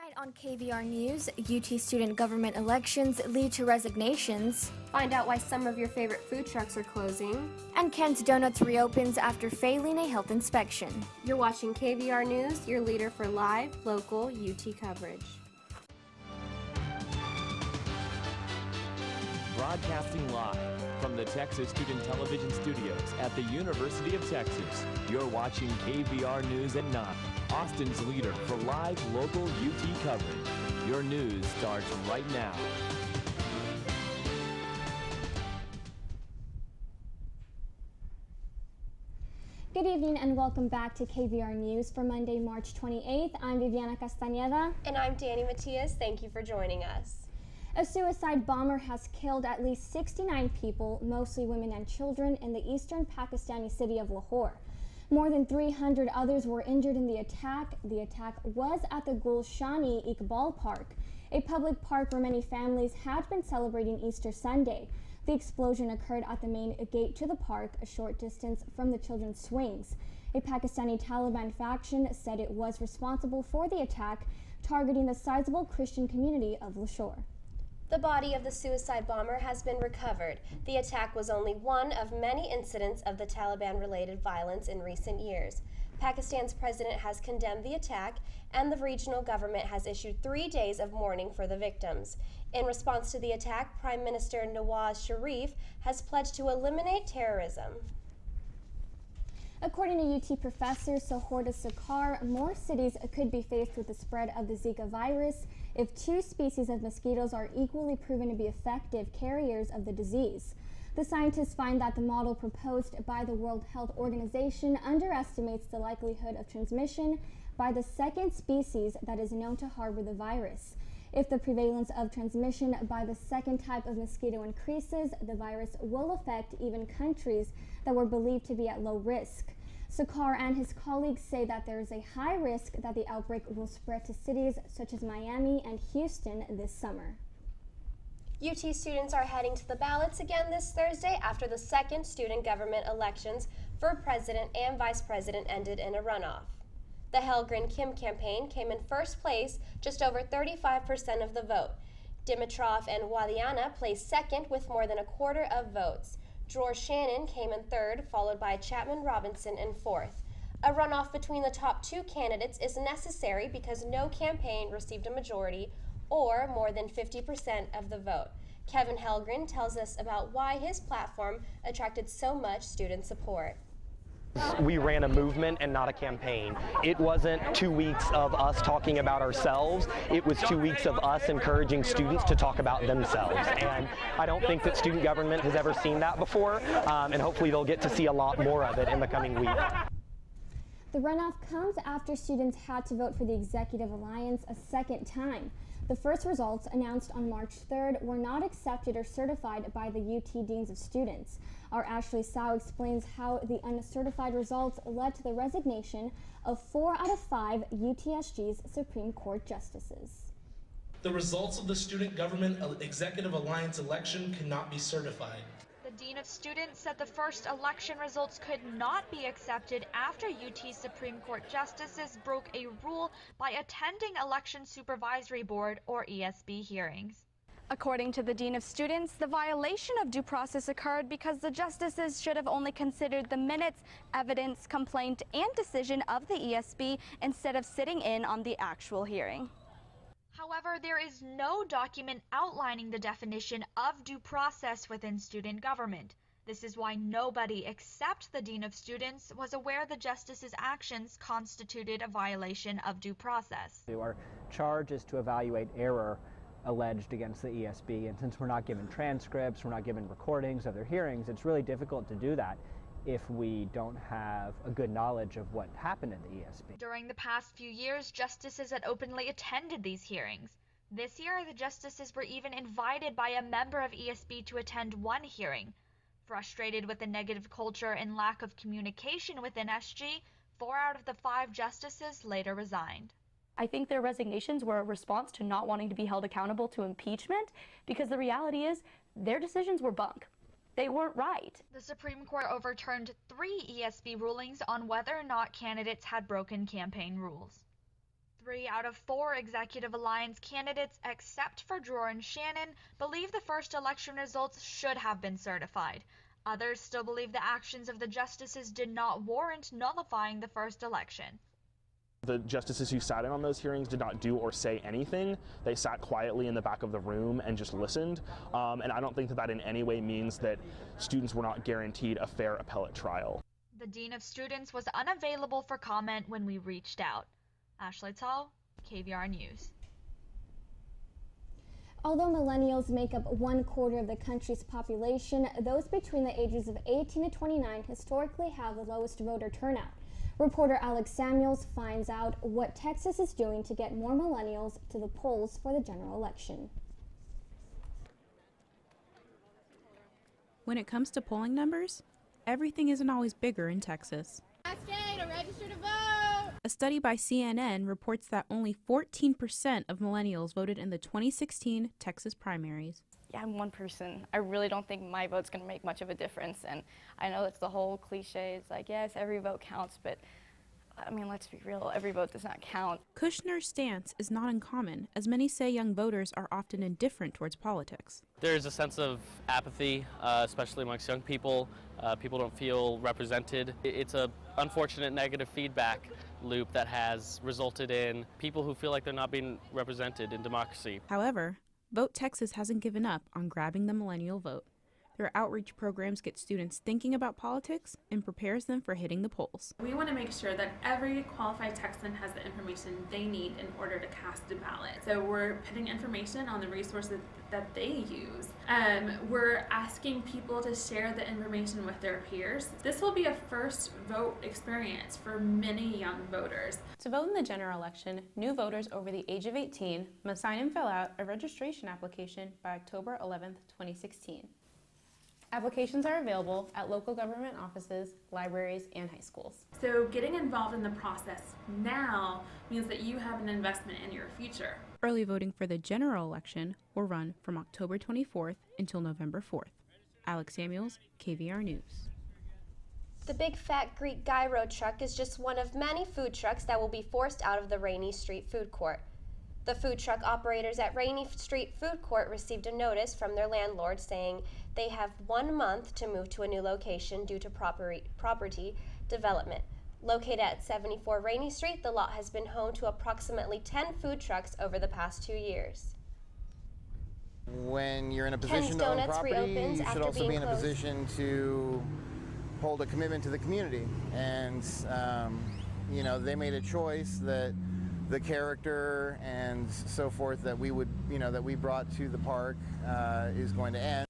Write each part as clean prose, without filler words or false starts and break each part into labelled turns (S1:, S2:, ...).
S1: Tonight on KVR News, UT student government elections lead to resignations.
S2: Find out why some of your favorite food trucks are closing.
S1: And Kent's Donuts reopens after failing a health inspection.
S2: You're watching KVR News, your leader for live, local UT coverage.
S3: Broadcasting live from the Texas Student Television Studios at the University of Texas. You're watching KVR News at 9, Austin's leader for live local UT coverage. Your news starts right now.
S4: Good evening and welcome back to KVR News for Monday, March 28th. I'm Viviana Castaneda.
S2: And I'm Dani Matias. Thank you for joining us.
S4: A suicide bomber has killed at least 69 people, mostly women and children, in the eastern Pakistani city of Lahore. More than 300 others were injured in the attack. The attack was at the Gulshani Iqbal Park, a public park where many families had been celebrating Easter Sunday. The explosion occurred at the main gate to the park, a short distance from the children's swings. A Pakistani Taliban faction said it was responsible for the attack, targeting the sizable Christian community of Lahore.
S2: The body of the suicide bomber has been recovered. The attack was only one of many incidents of the Taliban-related violence in recent years. Pakistan's president has condemned the attack, and the regional government has issued 3 days of mourning for the victims. In response to the attack, Prime Minister Nawaz Sharif has pledged to eliminate terrorism.
S4: According to UT professor Sohorda Sakar, more cities could be faced with the spread of the Zika virus if two species of mosquitoes are equally proven to be effective carriers of the disease. The scientists find that the model proposed by the World Health Organization underestimates the likelihood of transmission by the second species that is known to harbor the virus. If the prevalence of transmission by the second type of mosquito increases, the virus will affect even countries that were believed to be at low risk. Sakar and his colleagues say that there is a high risk that the outbreak will spread to cities such as Miami and Houston this summer.
S2: UT students are heading to the ballots again this Thursday after the second student government elections for president and vice president ended in a runoff. The Helgren Kim campaign came in first place, just over 35% of the vote. Dimitrov and Wadiana placed second with more than a quarter of votes. George Shannon came in third, followed by Chapman Robinson in fourth. A runoff between the top two candidates is necessary because no campaign received a majority or more than 50% of the vote. Kevin Helgren tells us about why his platform attracted so much student support.
S5: We ran a movement and not a campaign. It wasn't 2 weeks of us talking about ourselves. It was 2 weeks of us encouraging students to talk about themselves. And I don't think that student government has ever seen that before, and hopefully they'll get to see a lot more of it in the coming week.
S4: The runoff comes after students had to vote for the Executive Alliance a second time. The first results, announced on March 3rd, were not accepted or certified by the UT Deans of Students. Our Ashley Tsao explains how the uncertified results led to the resignation of 4 out of 5 UTSG's Supreme Court justices.
S6: The results of the Student Government Executive Alliance election cannot be certified.
S7: The Dean of Students said the first election results could not be accepted after UT Supreme Court justices broke a rule by attending Election Supervisory Board or ESB hearings.
S8: According to the Dean of Students, the violation of due process occurred because the justices should have only considered the minutes, evidence, complaint, and decision of the ESB instead of sitting in on the actual hearing.
S7: However, there is no document outlining the definition of due process within student government. This is why nobody except the Dean of Students was aware the justices' actions constituted a violation of due process.
S9: Our charge is to evaluate error alleged against the ESB, and since we're not given transcripts, we're not given recordings of their hearings, it's really difficult to do that if we don't have a good knowledge of what happened in the ESB.
S7: During the past few years, justices had openly attended these hearings. This year, the justices were even invited by a member of ESB to attend one hearing. Frustrated with the negative culture and lack of communication within SG, 4 out of the 5 justices later resigned.
S8: I think their resignations were a response to not wanting to be held accountable to impeachment, because the reality is their decisions were bunk. They weren't right.
S7: The Supreme Court overturned 3 ESB rulings on whether or not candidates had broken campaign rules. 3 out of 4 Executive Alliance candidates, except for Dror and Shannon, believe the first election results should have been certified. Others still believe the actions of the justices did not warrant nullifying the first election.
S10: The justices who sat in on those hearings did not do or say anything. They sat quietly in the back of the room and just listened. And I don't think that in any way means that students were not guaranteed a fair appellate trial.
S7: The Dean of Students was unavailable for comment when we reached out. Ashley Tsao, KVR News.
S4: Although millennials make up 1/4 of the country's population, those between the ages of 18 to 29 historically have the lowest voter turnout. Reporter Alex Samuels finds out what Texas is doing to get more millennials to the polls for the general election.
S11: When it comes to polling numbers, everything isn't always bigger in Texas.
S12: Last day to register to vote!
S11: A study by CNN reports that only 14% of millennials voted in the 2016 Texas primaries.
S13: Yeah, I'm one person. I really don't think my vote's going to make much of a difference. And I know it's the whole cliche. It's like, yes, every vote counts, but I mean, let's be real, every vote does not count.
S11: Kushner's stance is not uncommon, as many say young voters are often indifferent towards politics.
S14: There's a sense of apathy, especially amongst young people. People don't feel represented. It's an unfortunate negative feedback loop that has resulted in people who feel like they're not being represented in democracy.
S11: However, Vote Texas hasn't given up on grabbing the millennial vote. Their outreach programs get students thinking about politics and prepares them for hitting the polls.
S15: We want to make sure that every qualified Texan has the information they need in order to cast a ballot. So we're putting information on the resources that they use. We're asking people to share the information with their peers. This will be a first vote experience for many young voters.
S16: To vote in the general election, new voters over the age of 18 must sign and fill out a registration application by October 11th, 2016. Applications are available at local government offices, libraries, and high schools.
S15: So getting involved in the process now means that you have an investment in your future.
S11: Early voting for the general election will run from October 24th until November 4th. Alex Samuels, KVR News.
S2: The big fat Greek gyro truck is just one of many food trucks that will be forced out of the Rainey Street food court. The food truck operators at Rainey Street Food Court received a notice from their landlord saying they have 1 month to move to a new location due to property development. Located at 74 Rainey Street, the lot has been home to approximately 10 food trucks over the past 2 years.
S17: When you're in a position to own property, you should also be in a position to hold a commitment to the community. And, you know, they made a choice that the character and so forth that we would, that we brought to the park is going to end.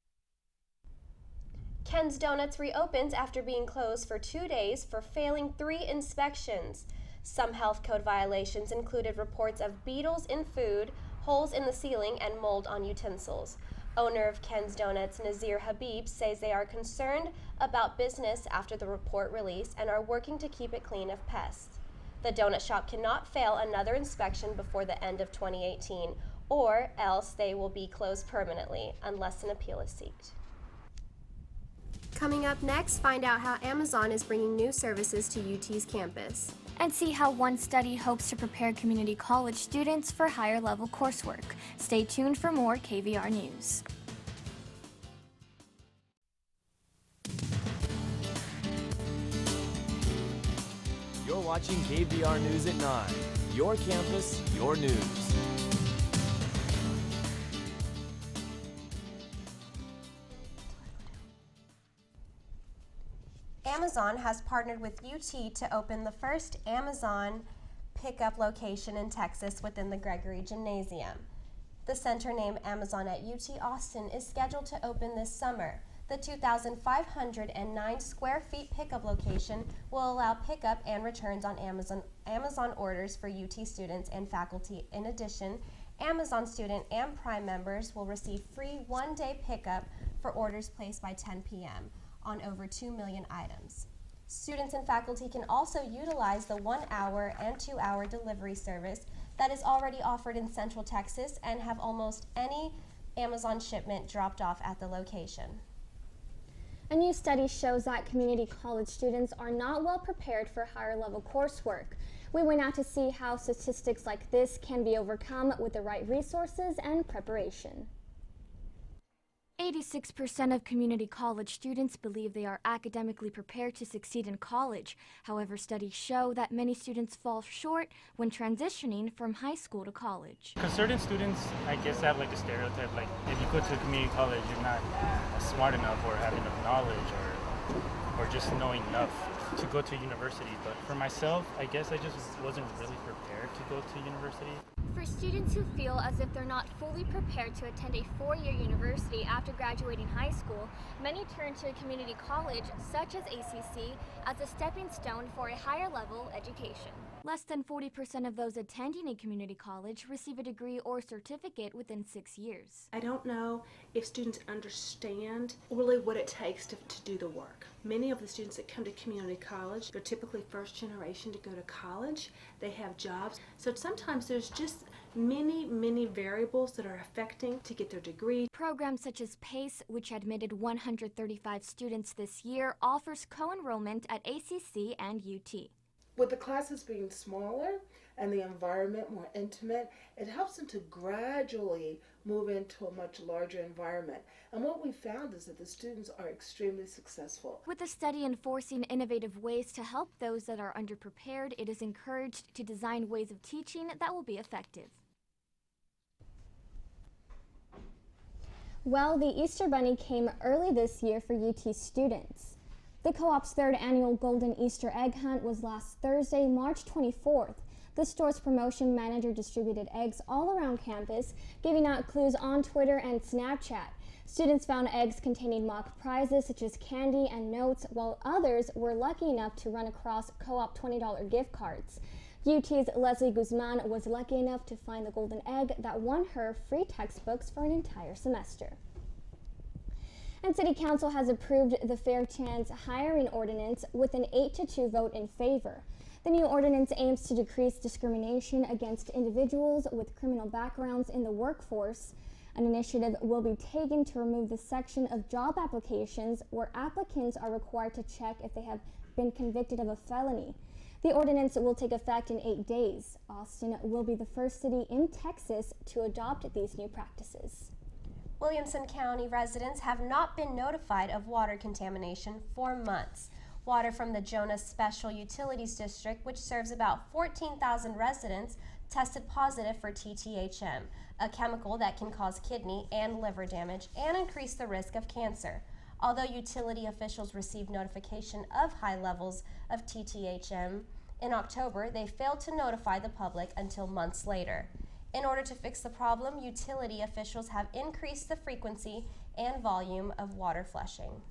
S2: Ken's Donuts reopens after being closed for 2 days for failing 3 inspections. Some health code violations included reports of beetles in food, holes in the ceiling, and mold on utensils. Owner of Ken's Donuts, Nazir Habib, says they are concerned about business after the report release and are working to keep it clean of pests. The donut shop cannot fail another inspection before the end of 2018, or else they will be closed permanently unless an appeal is sought. Coming up next, find out how Amazon is bringing new services to UT's campus.
S1: And see how one study hopes to prepare community college students for higher level coursework. Stay tuned for more KVR News.
S3: You're watching KVR News at 9. Your campus, your news.
S2: Amazon has partnered with UT to open the first Amazon pickup location in Texas within the Gregory Gymnasium. The center named Amazon at UT Austin is scheduled to open this summer. The 2,509 square feet pickup location will allow pickup and returns on Amazon orders for UT students and faculty. In addition, Amazon student and Prime members will receive free one-day pickup for orders placed by 10 p.m. on over 2 million items. Students and faculty can also utilize the 1-hour and 2-hour delivery service that is already offered in Central Texas and have almost any Amazon shipment dropped off at the location.
S4: A new study shows that community college students are not well prepared for higher level coursework. We went out to see how statistics like this can be overcome with the right resources and preparation.
S1: 86% of community college students believe they are academically prepared to succeed in college. However, studies show that many students fall short when transitioning from high school to college.
S18: Because certain students, I guess, have like a stereotype, like if you go to a community college, you're not smart enough or have enough knowledge or just knowing enough to go to university. But for myself, I guess I just wasn't really prepared to go to university.
S1: For students who feel as if they're not fully prepared to attend a four-year university after graduating high school, many turn to a community college, such as ACC, as a stepping stone for a higher level education. Less than 40% of those attending a community college receive a degree or certificate within 6 years.
S19: I don't know if students understand really what it takes to do the work. Many of the students that come to community college, they're typically first generation to go to college. They have jobs. So sometimes there's just many variables that are affecting to get their degree.
S1: Programs such as PACE, which admitted 135 students this year, offers co-enrollment at ACC and UT.
S20: With the classes being smaller and the environment more intimate, it helps them to gradually move into a much larger environment. And what we found is that the students are extremely successful.
S1: With the study enforcing innovative ways to help those that are underprepared, it is encouraged to design ways of teaching that will be effective.
S4: Well, the Easter Bunny came early this year for UT students. The co-op's third annual Golden Easter Egg Hunt was last Thursday, March 24th. The store's promotion manager distributed eggs all around campus, giving out clues on Twitter and Snapchat. Students found eggs containing mock prizes such as candy and notes, while others were lucky enough to run across co-op $20 gift cards. UT's Leslie Guzman was lucky enough to find the golden egg that won her free textbooks for an entire semester. And City Council has approved the Fair Chance hiring ordinance with an 8-2 vote in favor. The new ordinance aims to decrease discrimination against individuals with criminal backgrounds in the workforce. An initiative will be taken to remove the section of job applications where applicants are required to check if they have been convicted of a felony. The ordinance will take effect in 8 days. Austin will be the first city in Texas to adopt these new practices.
S2: Williamson County residents have not been notified of water contamination for months. Water from the Jonas Special Utilities District, which serves about 14,000 residents, tested positive for TTHM, a chemical that can cause kidney and liver damage and increase the risk of cancer. Although utility officials received notification of high levels of TTHM in October, they failed to notify the public until months later. In order to fix the problem, utility officials have increased the frequency and volume of water flushing.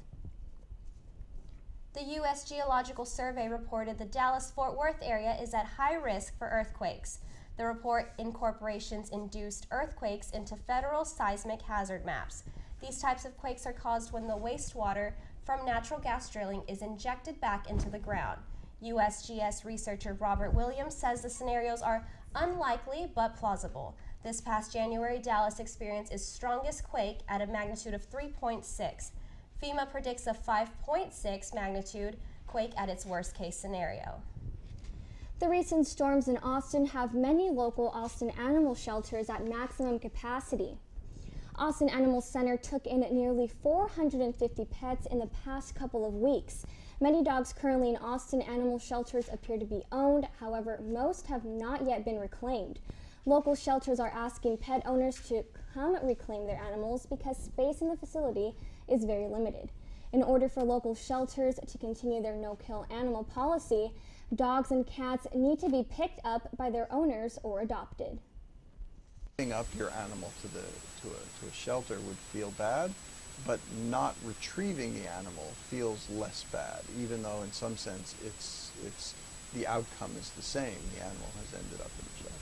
S2: The U.S. Geological Survey reported the Dallas-Fort Worth area is at high risk for earthquakes. The report incorporates induced earthquakes into federal seismic hazard maps. These types of quakes are caused when the wastewater from natural gas drilling is injected back into the ground. USGS researcher Robert Williams says the scenarios are unlikely but plausible. This past January, Dallas experienced its strongest quake at a magnitude of 3.6. FEMA predicts a 5.6 magnitude quake at its worst case scenario.
S4: The recent storms in Austin have many local Austin animal shelters at maximum capacity. Austin Animal Center took in nearly 450 pets in the past couple of weeks. Many dogs currently in Austin animal shelters appear to be owned, however, most have not yet been reclaimed. Local shelters are asking pet owners to come reclaim their animals because space in the facility is very limited. In order for local shelters to continue their no-kill animal policy, dogs and cats need to be picked up by their owners or adopted.
S21: Picking up your animal to a shelter would feel bad, but not retrieving the animal feels less bad, even though in some sense it's the outcome is the same. The animal has ended up in a shelter.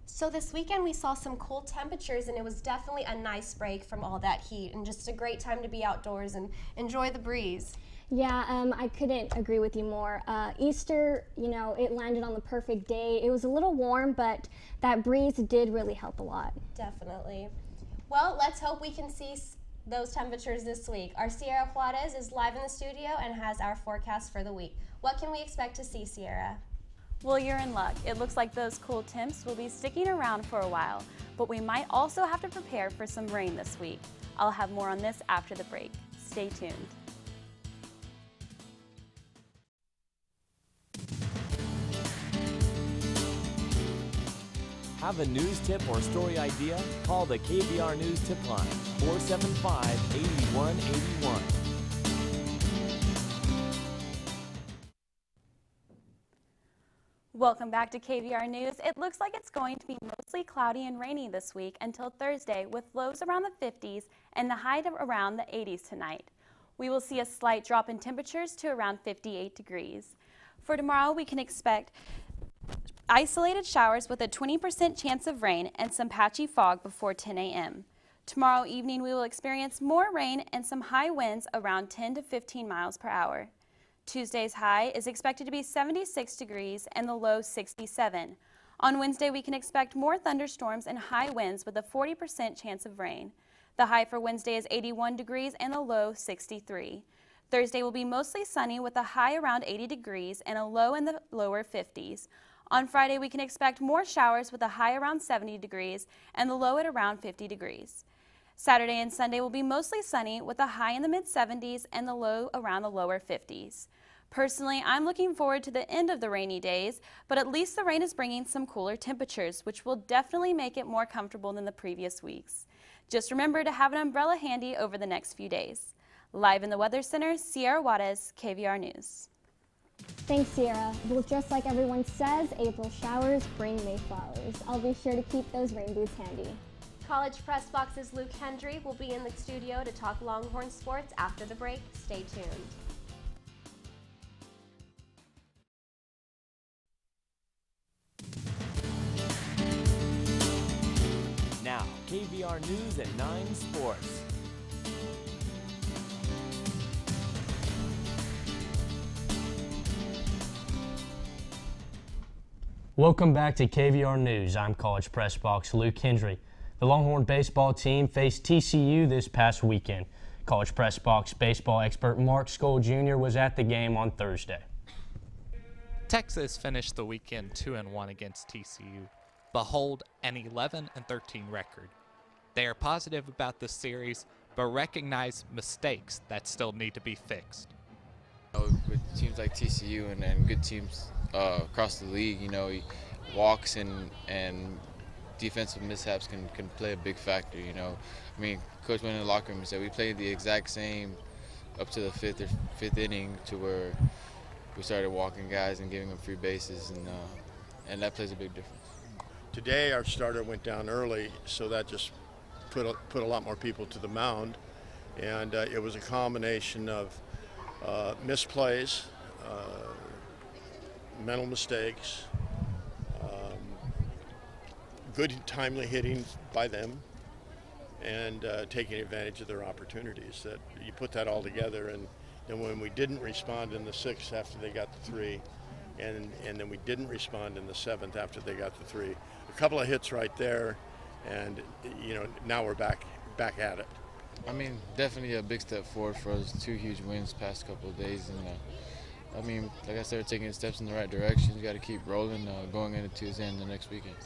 S2: So this weekend we saw some cool temperatures, and it was definitely a nice break from all that heat and just a great time to be outdoors and enjoy the breeze.
S4: Yeah, I couldn't agree with you more. Easter, it landed on the perfect day. It was a little warm, but that breeze did really help a lot.
S2: Definitely. Well, let's hope we can see those temperatures this week. Our Sierra Juarez is live in the studio and has our forecast for the week. What can we expect to see, Sierra?
S5: Well, you're in luck. It looks like those cool temps will be sticking around for a while, but we might also have to prepare for some rain this week. I'll have more on this after the break. Stay tuned.
S3: Have a news tip or story idea? Call the KVR News Tip Line, 475-8181.
S5: Welcome back to KVR News. It looks like it's going to be mostly cloudy and rainy this week until Thursday, with lows around the 50s and the high around the 80s tonight. We will see a slight drop in temperatures to around 58 degrees. For tomorrow, we can expect isolated showers with a 20% chance of rain and some patchy fog before 10 a.m. Tomorrow evening, we will experience more rain and some high winds around 10 to 15 miles per hour. Tuesday's high is expected to be 76 degrees and the low 67. On Wednesday, we can expect more thunderstorms and high winds with a 40% chance of rain. The high for Wednesday is 81 degrees and the low 63. Thursday will be mostly sunny with a high around 80 degrees and a low in the lower 50s. On Friday, we can expect more showers with a high around 70 degrees and the low at around 50 degrees. Saturday and Sunday will be mostly sunny with a high in the mid-70s and the low around the lower 50s. Personally, I'm looking forward to the end of the rainy days, but at least the rain is bringing some cooler temperatures, which will definitely make it more comfortable than the previous weeks. Just remember to have an umbrella handy over the next few days. Live in the Weather Center, Sierra Juarez, KVR News.
S4: Thanks, Sierra. Well, just like everyone says, April showers bring May flowers. I'll be sure to keep those rain boots handy.
S2: College Press Box's Luke Hendry will be in the studio to talk Longhorn sports after the break. Stay tuned.
S3: Now, KVR News at 9 Sports.
S22: Welcome back to KVR News. I'm College Press Box Luke Hendry. The Longhorn baseball team faced TCU this past weekend. College Press Box baseball expert Mark Skoll Jr. was at the game on Thursday.
S23: Texas finished the weekend 2-1 against TCU, but hold an 11-13 record. They are positive about this series, but recognize mistakes that still need to be fixed.
S24: With teams like TCU and good teams across the league, walks and defensive mishaps can play a big factor. I mean, Coach went in the locker room and said we played the exact same up to the fifth inning, to where we started walking guys and giving them free bases, and that plays a big difference.
S25: Today our starter went down early, so that just put a lot more people to the mound, and it was a combination of misplays, mental mistakes, good timely hitting by them, and taking advantage of their opportunities. That you put that all together, and then when we didn't respond in the 6th after they got the 3, and then we didn't respond in the 7th after they got the 3, a couple of hits right there, and now we're back at it.
S24: I mean, definitely a big step forward for us. 2 huge wins past couple of days, and I mean, like I said, we're taking steps in the right direction. You got to keep rolling, going into Tuesday and the next weekend.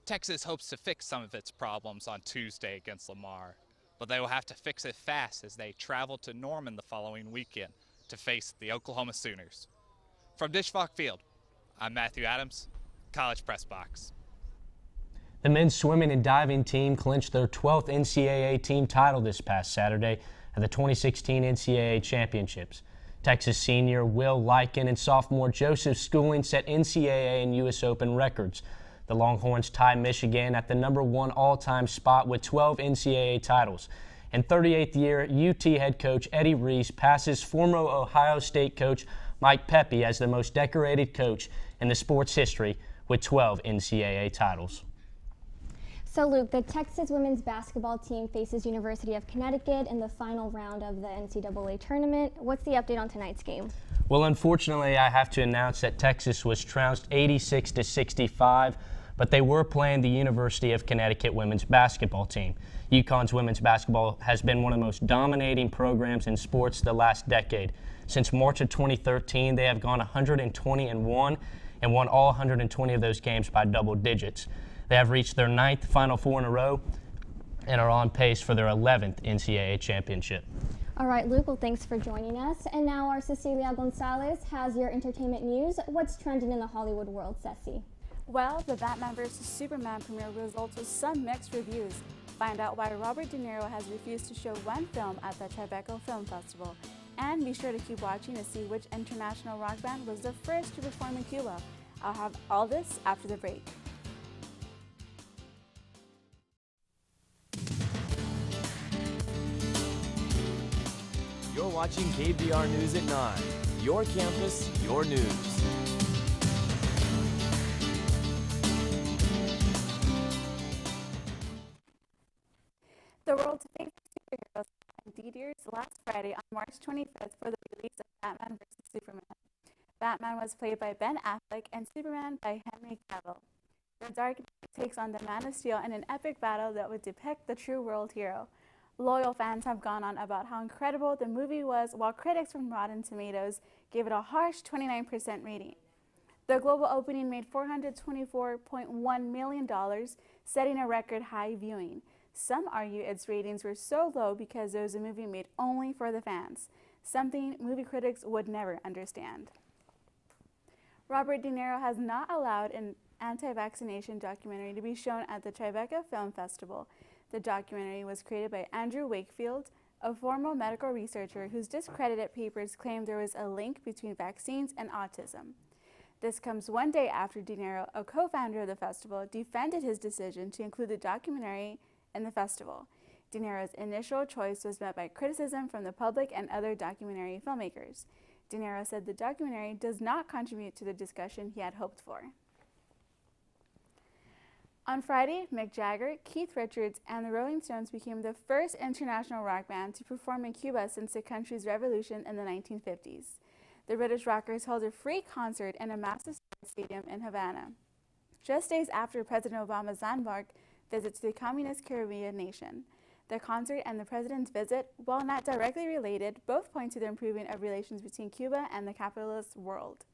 S23: Texas hopes to fix some of its problems on Tuesday against Lamar, but they will have to fix it fast as they travel to Norman the following weekend to face the Oklahoma Sooners. From Dish Falk Field, I'm Matthew Adams, College Press Box.
S22: The men's swimming and diving team clinched their 12th NCAA team title this past Saturday at the 2016 NCAA Championships. Texas senior Will Lyken and sophomore Joseph Schooling set NCAA and U.S. Open records. The Longhorns tie Michigan at the #1 all-time spot with 12 NCAA titles. In 38th year, UT head coach Eddie Reese passes former Ohio State coach Mike Pepe as the most decorated coach in the sport's history with 12 NCAA titles.
S4: So Luke, the Texas women's basketball team faces University of Connecticut in the final round of the NCAA tournament. What's the update on tonight's game?
S22: Well, unfortunately, I have to announce that Texas was trounced 86-65, but they were playing the University of Connecticut women's basketball team. UConn's women's basketball has been one of the most dominating programs in sports the last decade. Since March of 2013, they have gone 120-1 and won all 120 of those games by double digits. They have reached their 9th Final Four in a row and are on pace for their 11th NCAA championship.
S4: All right, Luke, well, thanks for joining us. And now our Cecilia Gonzales has your entertainment news. What's trending in the Hollywood world, Ceci?
S5: Well, the Batman vs. Superman premiere results with some mixed reviews. Find out why Robert De Niro has refused to show one film at the Tribeca Film Festival. And be sure to keep watching to see which international rock band was the first to perform in Cuba. I'll have all this after the break.
S3: You're watching KVR News at 9. Your campus, your news.
S5: The world's favorite superheroes had theaters last Friday on March 25th for the release of Batman vs. Superman. Batman was played by Ben Affleck and Superman by Henry Cavill. The Dark Knight takes on the Man of Steel in an epic battle that would depict the true world hero. Loyal fans have gone on about how incredible the movie was, while critics from Rotten Tomatoes gave it a harsh 29% rating. The global opening made $424.1 million, setting a record high viewing. Some argue its ratings were so low because it was a movie made only for the fans, something movie critics would never understand. Robert De Niro has not allowed an anti-vaccination documentary to be shown at the Tribeca Film Festival. The documentary was created by Andrew Wakefield, a former medical researcher whose discredited papers claimed there was a link between vaccines and autism. This comes one day after De Niro, a co-founder of the festival, defended his decision to include the documentary in the festival. De Niro's initial choice was met by criticism from the public and other documentary filmmakers. De Niro said the documentary does not contribute to the discussion he had hoped for. On Friday, Mick Jagger, Keith Richards, and the Rolling Stones became the first international rock band to perform in Cuba since the country's revolution in the 1950s. The British rockers held a free concert in a massive stadium in Havana, just days after President Obama's landmark visit to the communist Caribbean nation. The concert and the president's visit, while not directly related, both point to the improvement of relations between Cuba and the capitalist world.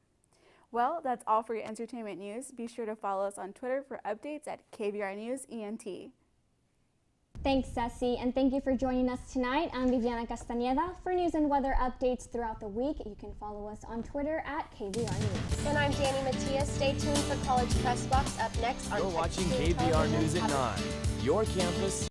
S5: Well, that's all for your entertainment news. Be sure to follow us on Twitter for updates at KVR News ENT.
S4: Thanks, Ceci, and thank you for joining us tonight. I'm Viviana Castaneda. For news and weather updates throughout the week, you can follow us on Twitter at KVR News.
S2: And I'm Dani Matias. Stay tuned for College Press Box up next on
S3: You're watching KVR News at 9. Your campus,